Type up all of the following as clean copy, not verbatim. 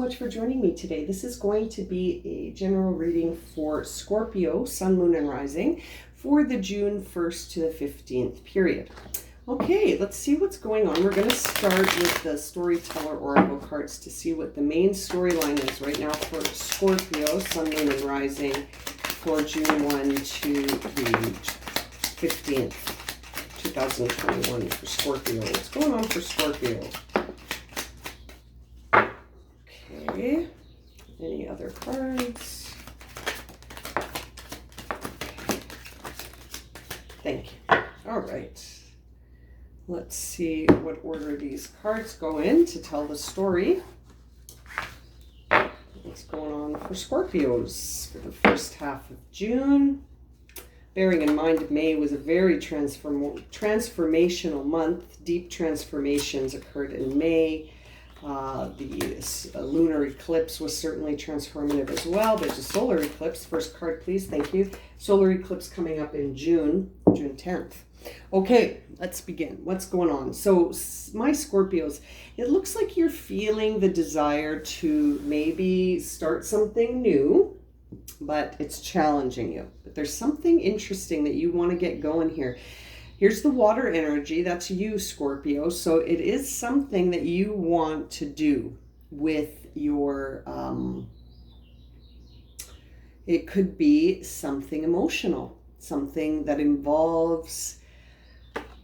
much for joining me today. This is going to be a general reading for Scorpio, Sun, Moon, and Rising for the June 1st to the 15th period. Okay, let's see what's going on. We're going to start with the Storyteller Oracle cards to see what the main storyline is right now for Scorpio, Sun, Moon, and Rising for June 1 to the 15th, 2021 for Scorpio. What's going on for Scorpio? Okay, any other cards? Thank you. All right. Let's see what order these cards go in to tell the story. What's going on for Scorpios for the first half of June? Bearing in mind May was a very transformational month. Deep transformations occurred in May. The lunar eclipse was certainly transformative as well. There's a solar eclipse. First card, please. Thank you. Solar eclipse coming up in June 10th. Okay, let's begin. What's going on? So, my Scorpios, it looks like you're feeling the desire to maybe start something new, but it's challenging you. But there's something interesting that you want to get going here. Here's the water energy. That's you, Scorpio. So it is something that you want to do with your, it could be something emotional, something that involves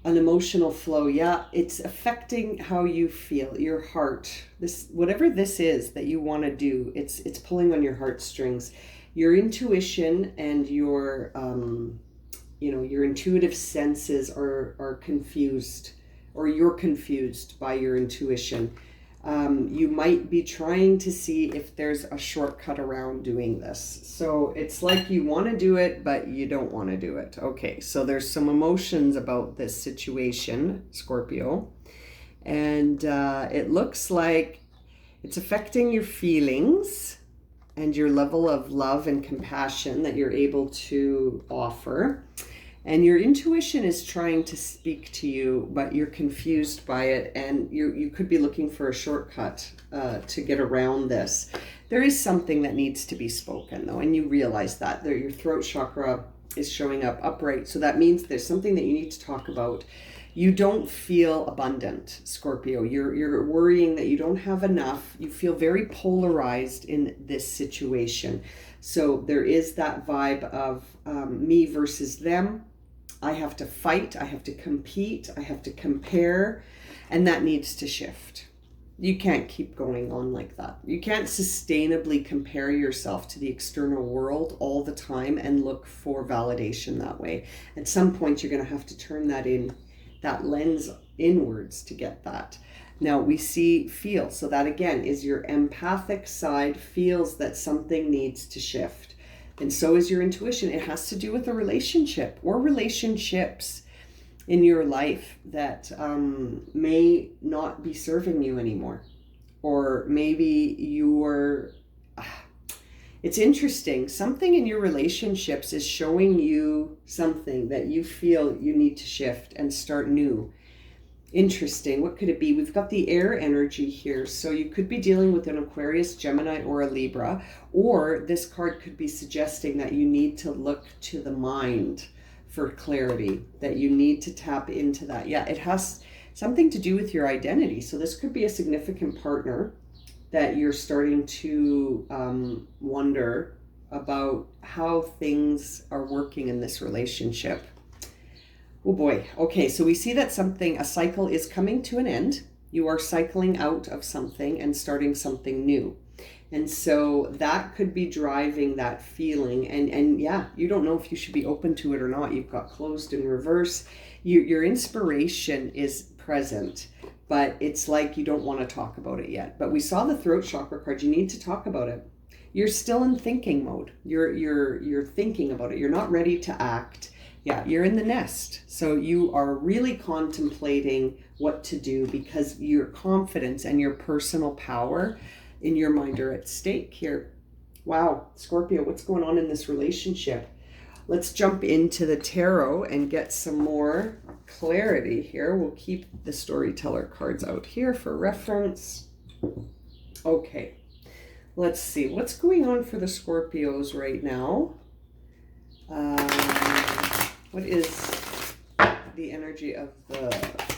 an emotional flow. Yeah, it's affecting how you feel, your heart. This, whatever this is that you want to do, it's pulling on your heartstrings. Your intuition and your, your intuitive senses are confused, or you're confused by your intuition. You might be trying to see if there's a shortcut around doing this. So it's like you want to do it, but you don't want to do it. Okay, so there's some emotions about this situation, Scorpio. And it looks like it's affecting your feelings and your level of love and compassion that you're able to offer. And your intuition is trying to speak to you, but you're confused by it, and you could be looking for a shortcut to get around this. There is something that needs to be spoken, though, and you realize that. Your throat chakra is showing up upright, so that means there's something that you need to talk about. You don't feel abundant, Scorpio. You're worrying that you don't have enough. You feel very polarized in this situation. So there is that vibe of me versus them. I have to fight, I have to compete, I have to compare, and that needs to shift. You can't keep going on like that. You can't sustainably compare yourself to the external world all the time and look for validation that way. At some point, you're going to have to turn that lens inwards to get that. Now we see feel. So that again is your empathic side feels that something needs to shift. And so is your intuition. It has to do with a relationship or relationships in your life that may not be serving you anymore. Or maybe it's interesting. Something in your relationships is showing you something that you feel you need to shift and start new. Interesting. What could it be? We've got the air energy here. So you could be dealing with an Aquarius, Gemini, or a Libra. Or this card could be suggesting that you need to look to the mind for clarity, that you need to tap into that. Yeah, it has something to do with your identity. So this could be a significant partner that you're starting to wonder about how things are working in this relationship. Oh boy. Okay, so we see that a cycle is coming to an end. You are cycling out of something and starting something new. And so that could be driving that feeling. And yeah, you don't know if you should be open to it or not. You've got closed in reverse. Your inspiration is present, but it's like you don't want to talk about it yet. But we saw the throat chakra card. You need to talk about it. You're still in thinking mode. You're thinking about it. You're not ready to act. Yeah, you're in the nest. So you are really contemplating what to do because your confidence and your personal power in your mind are at stake here. Wow, Scorpio, what's going on in this relationship? Let's jump into the tarot and get some more clarity here. We'll keep the storyteller cards out here for reference. Okay. Let's see, what's going on for the Scorpios right now? What is the energy of the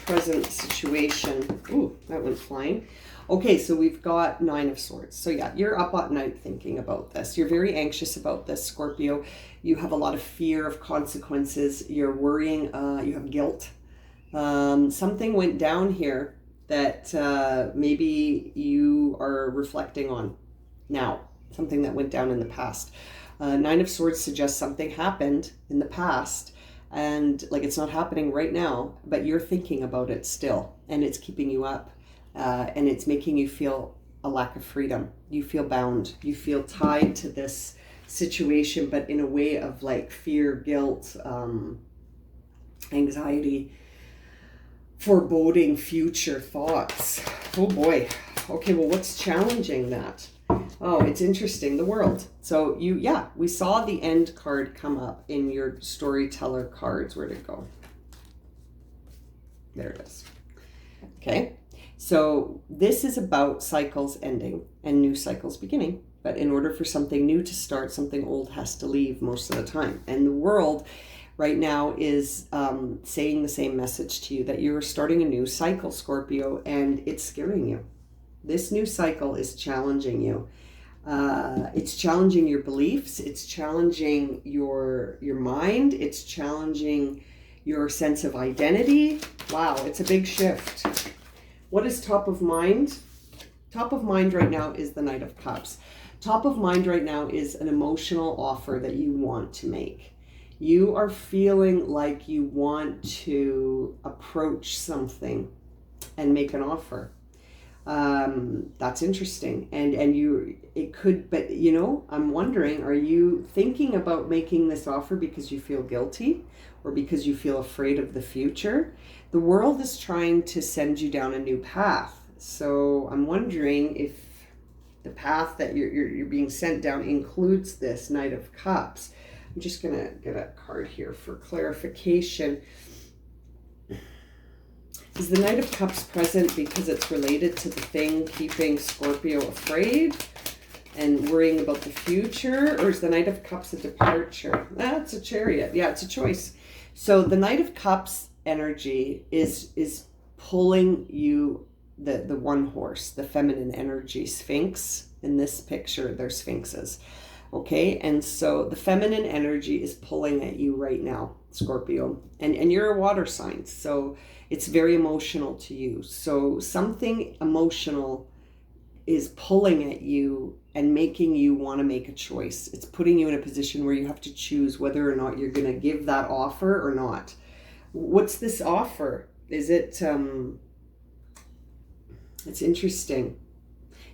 present situation? Ooh, that went flying. Okay, so we've got Nine of Swords. So yeah, you're up at night thinking about this. You're very anxious about this, Scorpio. You have a lot of fear of consequences. You're worrying. You have guilt. Something went down here that maybe you are reflecting on now. Something that went down in the past. Nine of Swords suggests something happened in the past, and like it's not happening right now, but you're thinking about it still, and it's keeping you up, and it's making you feel a lack of freedom. You feel bound. You feel tied to this situation, but in a way of like fear, guilt, anxiety, foreboding future thoughts. Oh boy. Okay, well, what's challenging that? Oh, it's interesting. The World. So we saw the End card come up in your storyteller cards. Where'd it go? There it is. Okay. So this is about cycles ending and new cycles beginning. But in order for something new to start, something old has to leave most of the time. And the World right now is saying the same message to you, that you're starting a new cycle, Scorpio, and it's scaring you. This new cycle is challenging you. It's challenging your beliefs. It's challenging your mind. It's challenging your sense of identity. Wow, it's a big shift. What is top of mind? Top of mind right now is the Knight of Cups. Top of mind right now is an emotional offer that you want to make. You are feeling like you want to approach something and make an offer. That's interesting. And it could, but I'm wondering, are you thinking about making this offer because you feel guilty or because you feel afraid of the future? The World is trying to send you down a new path. So I'm wondering if the path that you're being sent down includes this Knight of Cups. I'm just going to get a card here for clarification. Is the Knight of Cups present because it's related to the thing keeping Scorpio afraid and worrying about the future? Or is the Knight of Cups a departure? That's a Chariot. Yeah, it's a choice. So the Knight of Cups energy is pulling you, the one horse, the feminine energy, Sphinx. In this picture, they're sphinxes. Okay, and so the feminine energy is pulling at you right now, Scorpio. And you're a water sign, so it's very emotional to you. So something emotional is pulling at you and making you want to make a choice. It's putting you in a position where you have to choose whether or not you're going to give that offer or not. What's this offer? Is it, it's interesting.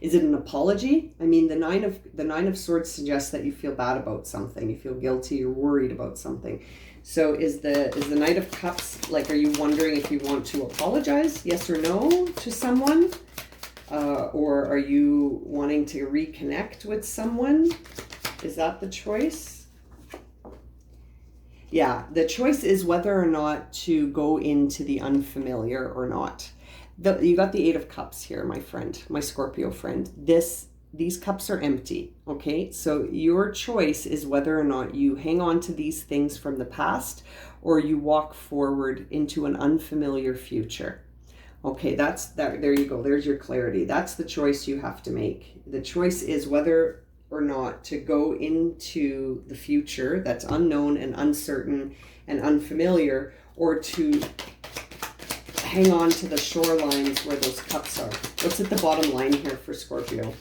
Is it an apology? I mean, the nine of Swords suggests that you feel bad about something. You feel guilty. You're worried about something. So is the Knight of Cups, like, are you wondering if you want to apologize, yes or no, to someone? Or are you wanting to reconnect with someone? Is that the choice? Yeah, the choice is whether or not to go into the unfamiliar or not. You got the Eight of Cups here, my friend, my Scorpio friend. These cups are empty, okay? So your choice is whether or not you hang on to these things from the past or you walk forward into an unfamiliar future. Okay, that's that. There you go. There's your clarity. That's the choice you have to make. The choice is whether or not to go into the future that's unknown and uncertain and unfamiliar, or to hang on to the shorelines where those cups are. What's at the bottom line here for Scorpio?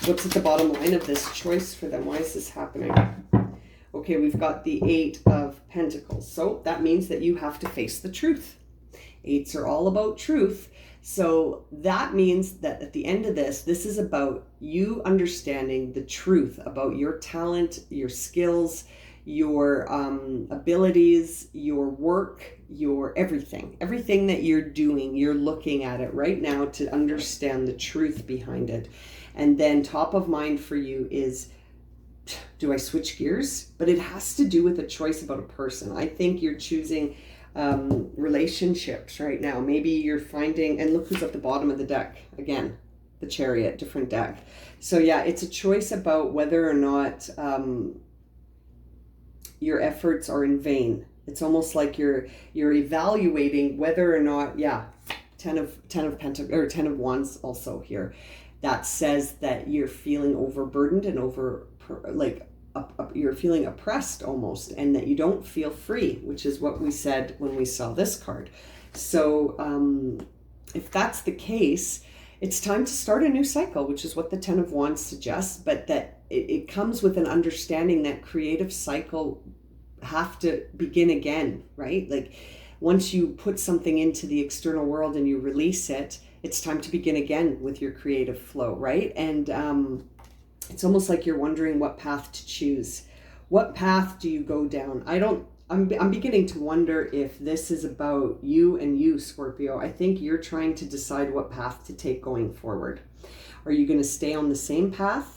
What's at the bottom line of this choice for them? Why is this happening? Okay, we've got the Eight of Pentacles. So that means that you have to face the truth. Eights are all about truth. So that means that at the end of this is about you understanding the truth about your talent, your skills, your abilities, your work, your everything that you're doing. You're looking at it right now to understand the truth behind it. And then top of mind for you is, do I switch gears? But it has to do with a choice about a person. I think you're choosing relationships right now. Maybe you're finding, and look who's at the bottom of the deck again, the Chariot, different deck. So yeah, it's a choice about whether or not your efforts are in vain. It's almost like you're evaluating whether or not, yeah, 10 of Pentacles, or 10 of Wands also here. That says that you're feeling overburdened and you're feeling oppressed almost, and that you don't feel free, which is what we said when we saw this card. So if that's the case, it's time to start a new cycle, which is what the 10 of Wands suggests, but that it comes with an understanding that creative cycle have to begin again, right? Like once you put something into the external world and you release it, it's time to begin again with your creative flow, right? And it's almost like you're wondering what path to choose. What path do you go down? I'm beginning to wonder if this is about you and you, Scorpio. I think you're trying to decide what path to take going forward. Are you going to stay on the same path?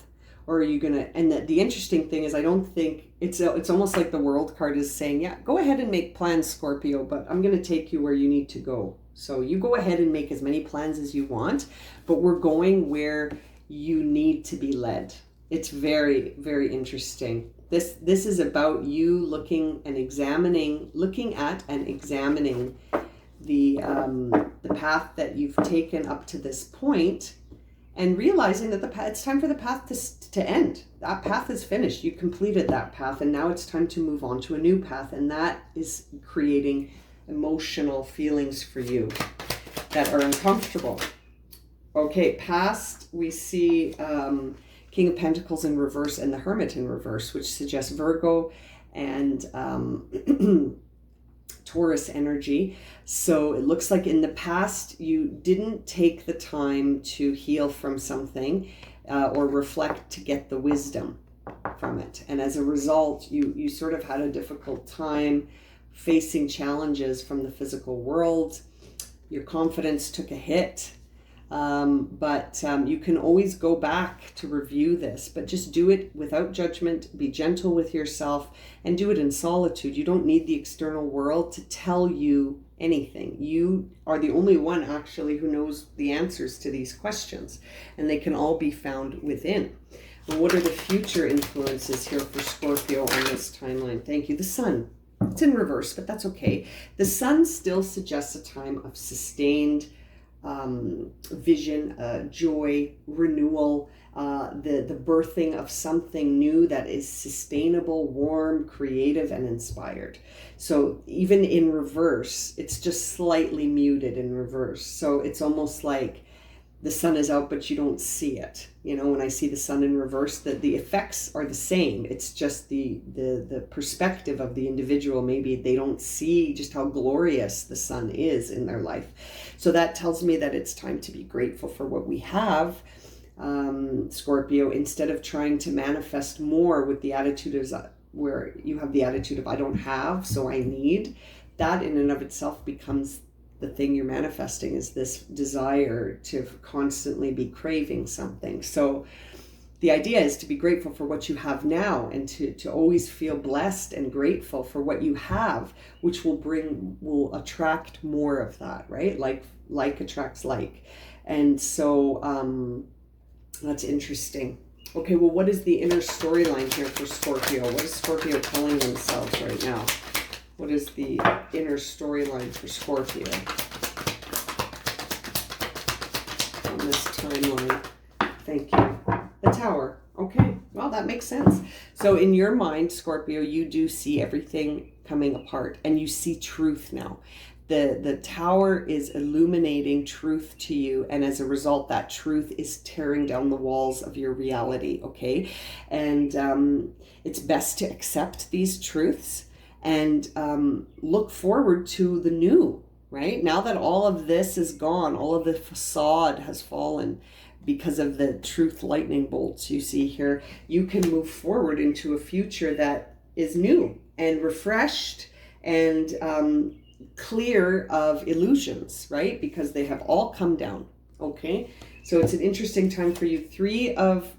Or are you going to, and the interesting thing is, I don't think, it's almost like the World card is saying, yeah, go ahead and make plans, Scorpio, but I'm going to take you where you need to go. So you go ahead and make as many plans as you want, but we're going where you need to be led. It's very, very interesting. This is about you looking at and examining the path that you've taken up to this point, and realizing that it's time for the path to end. That path is finished. You completed that path, and now it's time to move on to a new path, and that is creating emotional feelings for you that are uncomfortable. Okay, past, we see King of Pentacles in reverse and the Hermit in reverse, which suggests Virgo and Taurus energy. So it looks like in the past you didn't take the time to heal from something or reflect to get the wisdom from it. And as a result, you sort of had a difficult time facing challenges from the physical world. Your confidence took a hit. But you can always go back to review this, but just do it without judgment, be gentle with yourself, and do it in solitude. You don't need the external world to tell you anything. You are the only one actually who knows the answers to these questions, and they can all be found within. Well, what are the future influences here for Scorpio on this timeline? Thank you. The Sun. It's in reverse, but that's okay. The Sun still suggests a time of sustained vision, joy, renewal, the birthing of something new that is sustainable, warm, creative, and inspired. So even in reverse, it's just slightly muted in reverse. So it's almost like the sun is out, but you don't see it. You know, when I see the sun in reverse, the effects are the same. It's just the perspective of the individual. Maybe they don't see just how glorious the sun is in their life. So that tells me that it's time to be grateful for what we have, Scorpio, instead of trying to manifest more with the attitude of where you have the attitude of I don't have, so I need. That in and of itself becomes the thing you're manifesting, is this desire to constantly be craving something. So the idea is to be grateful for what you have now, and to always feel blessed and grateful for what you have, which will attract more of that, right? Like attracts like. And so that's interesting. Okay, well, what is the inner storyline here for Scorpio? What is Scorpio telling themselves right now? What is the inner storyline for Scorpio on this timeline? Thank you. The Tower. Okay, well, that makes sense. So in your mind, Scorpio, you do see everything coming apart, and you see truth now. The Tower is illuminating truth to you, and as a result, that truth is tearing down the walls of your reality, okay? And it's best to accept these truths and look forward to the new, right? Now that all of this is gone, all of the facade has fallen because of the truth lightning bolts you see here, you can move forward into a future that is new and refreshed and clear of illusions, right? Because they have all come down, okay? So it's an interesting time for you. 3 of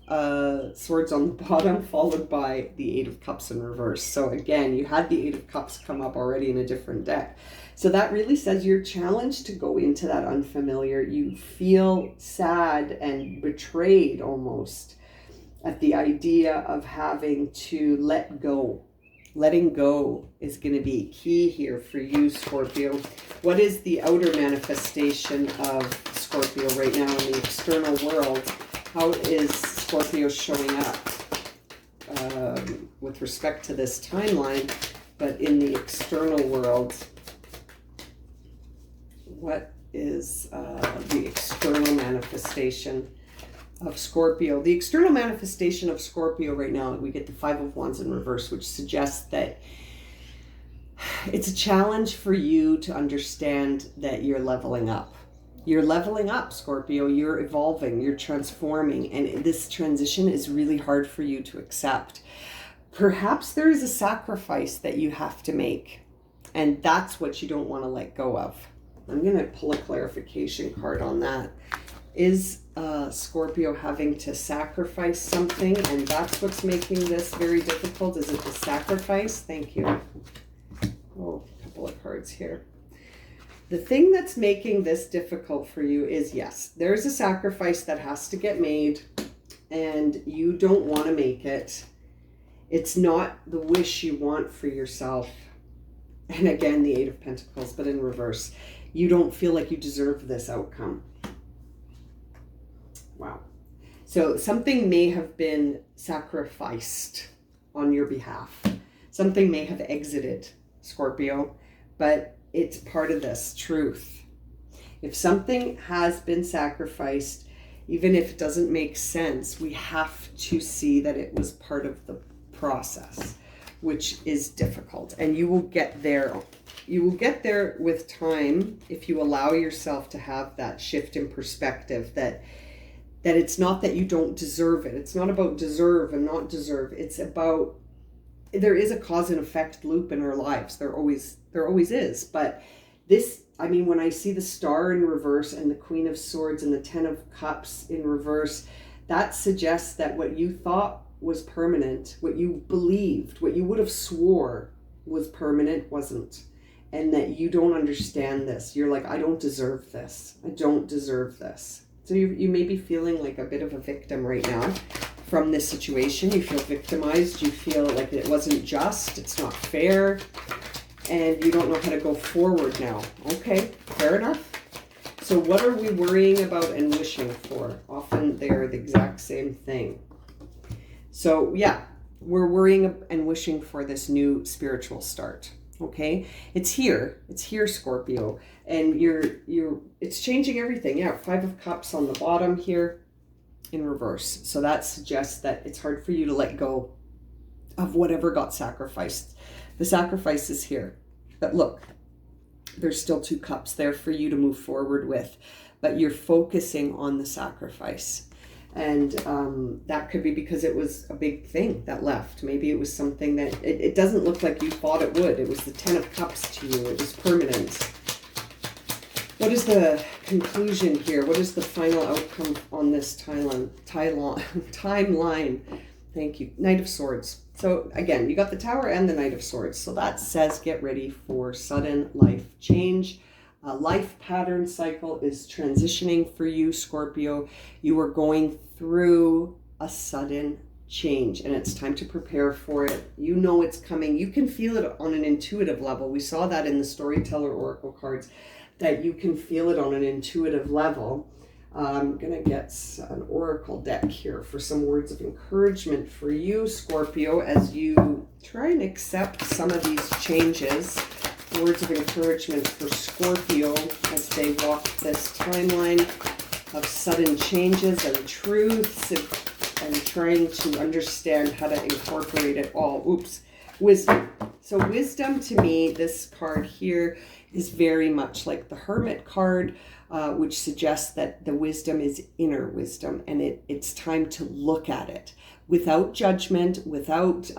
Swords on the bottom, followed by the 8 of Cups in reverse. So again, you had the 8 of Cups come up already in a different deck. So that really says you're challenged to go into that unfamiliar. You feel sad and betrayed almost at the idea of having to let go. Letting go is going to be key here for you, Scorpio. What is the outer manifestation of Scorpio right now in the external world? How is Scorpio showing up with respect to this timeline? But in the external world, what is the external manifestation of Scorpio? The external manifestation of Scorpio right now, we get the 5 of Wands in reverse, which suggests that it's a challenge for you to understand that you're leveling up. You're leveling up, Scorpio. You're evolving, you're transforming, and this transition is really hard for you to accept. Perhaps there is a sacrifice that you have to make, and that's what you don't want to let go of. I'm going to pull a clarification card on that. Is Scorpio having to sacrifice something, and that's what's making this very difficult? Is it the sacrifice? Thank you. Oh, a couple of cards here. The thing that's making this difficult for you is, yes, there's a sacrifice that has to get made, and you don't want to make it. It's not the wish you want for yourself. And again, the 8 of Pentacles, but in reverse. You don't feel like you deserve this outcome. Wow. So something may have been sacrificed on your behalf. Something may have exited, Scorpio, but it's part of this truth. If something has been sacrificed, even if it doesn't make sense, we have to see that it was part of the process, which is difficult. And you will get there. You will get there with time if you allow yourself to have that shift in perspective, that it's not that you don't deserve it. It's not about deserve and not deserve. It's about, there is a cause and effect loop in our lives. There always is. But this, I mean, when I see the Star in reverse and the Queen of Swords and the 10 of Cups in reverse, that suggests that what you thought was permanent, what you believed, what you would have swore was permanent, wasn't. And that you don't understand this. You're like, I don't deserve this. I don't deserve this. So you may be feeling like a bit of a victim right now from this situation. You feel victimized. You feel like it wasn't just. It's not fair. And you don't know how to go forward now. Okay, fair enough. So what are we worrying about and wishing for? Often they're the exact same thing. So yeah, we're worrying and wishing for this new spiritual start. Okay, it's here, Scorpio, and it's changing everything. Yeah, 5 of Cups on the bottom here in reverse. So that suggests that it's hard for you to let go of whatever got sacrificed. The sacrifice is here, but look, there's still 2 cups there for you to move forward with, but you're focusing on the sacrifice. And that could be because it was a big thing that left. Maybe it was something that it doesn't look like you thought it would. It was the 10 of Cups to you. It was permanent. What is the conclusion here? What is the final outcome on this timeline? Thank you. Knight of Swords. So again, you got the Tower and the Knight of Swords. So that says get ready for sudden life change. A life pattern cycle is transitioning for you, Scorpio. You are going through a sudden change, and it's time to prepare for it. You know it's coming. You can feel it on an intuitive level. We saw that in the Storyteller Oracle cards, that you can feel it on an intuitive level. I'm going to get an Oracle deck here for some words of encouragement for you, Scorpio, as you try and accept some of these changes. Words of encouragement for Scorpio as they walk this timeline of sudden changes and truths and trying to understand how to incorporate it all. Oops. Wisdom. So wisdom, to me, this card here is very much like the Hermit card, which suggests that the wisdom is inner wisdom, and it's time to look at it. without judgment, without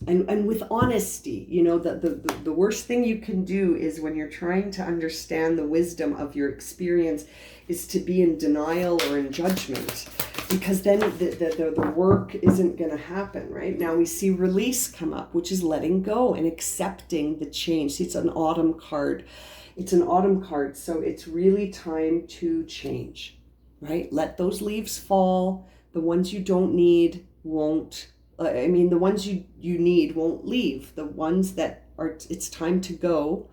and with honesty. You know, the worst thing you can do is when you're trying to understand the wisdom of your experience is to be in denial or in judgment, because then the work isn't going to happen. Right now we see release come up, which is letting go and accepting the change. See, it's an autumn card. It's an autumn card, so it's really time to change, right? Let those leaves fall. The ones you don't need won't, the ones you need won't leave. The ones that are, it's time to go,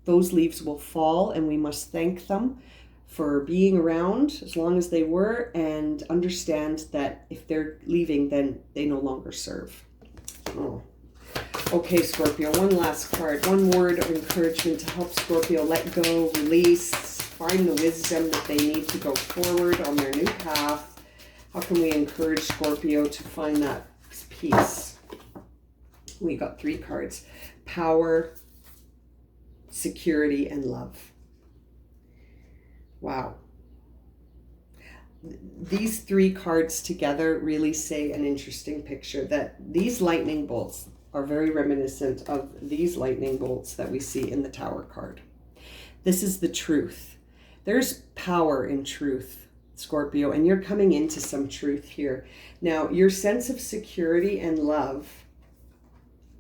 those leaves will fall, and we must thank them for being around as long as they were, and understand that if they're leaving, then they no longer serve. Oh. Okay, Scorpio, one last card. One word of encouragement to help Scorpio let go, release, find the wisdom that they need to go forward on their new path. How can we encourage Scorpio to find that peace? We got 3 cards: power, security, and love. Wow. These 3 cards together really say an interesting picture, that these lightning bolts are very reminiscent of these lightning bolts that we see in the Tower card. This is the truth. There's power in truth, Scorpio, and you're coming into some truth here. Now, your sense of security and love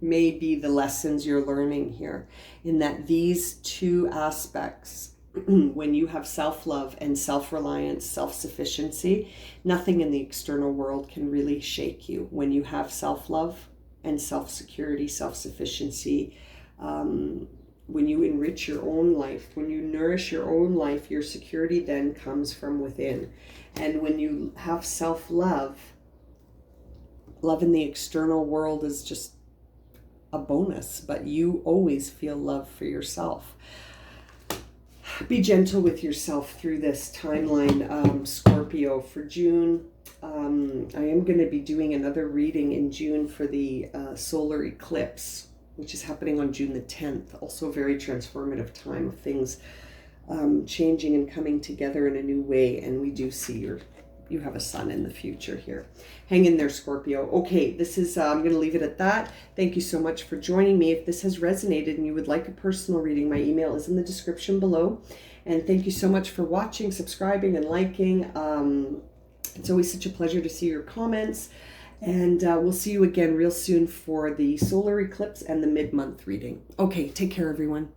may be the lessons you're learning here, in that these 2 aspects, when you have self-love and self-reliance, self-sufficiency, nothing in the external world can really shake you. When you have self-love and self-security, self-sufficiency, when you enrich your own life, when you nourish your own life, your security then comes from within. And when you have self-love, love in the external world is just a bonus, but you always feel love for yourself. Be gentle with yourself through this timeline, Scorpio. For June, I am going to be doing another reading in June for the solar eclipse, which is happening on June the 10th. Also a very transformative time of things changing and coming together in a new way. And we do see you have a sun in the future here. Hang in there, Scorpio. Okay, this is, I'm going to leave it at that. Thank you so much for joining me. If this has resonated and you would like a personal reading, my email is in the description below. And thank you so much for watching, subscribing, and liking. It's always such a pleasure to see your comments. And we'll see you again real soon for the solar eclipse and the mid-month reading. Okay, take care, everyone.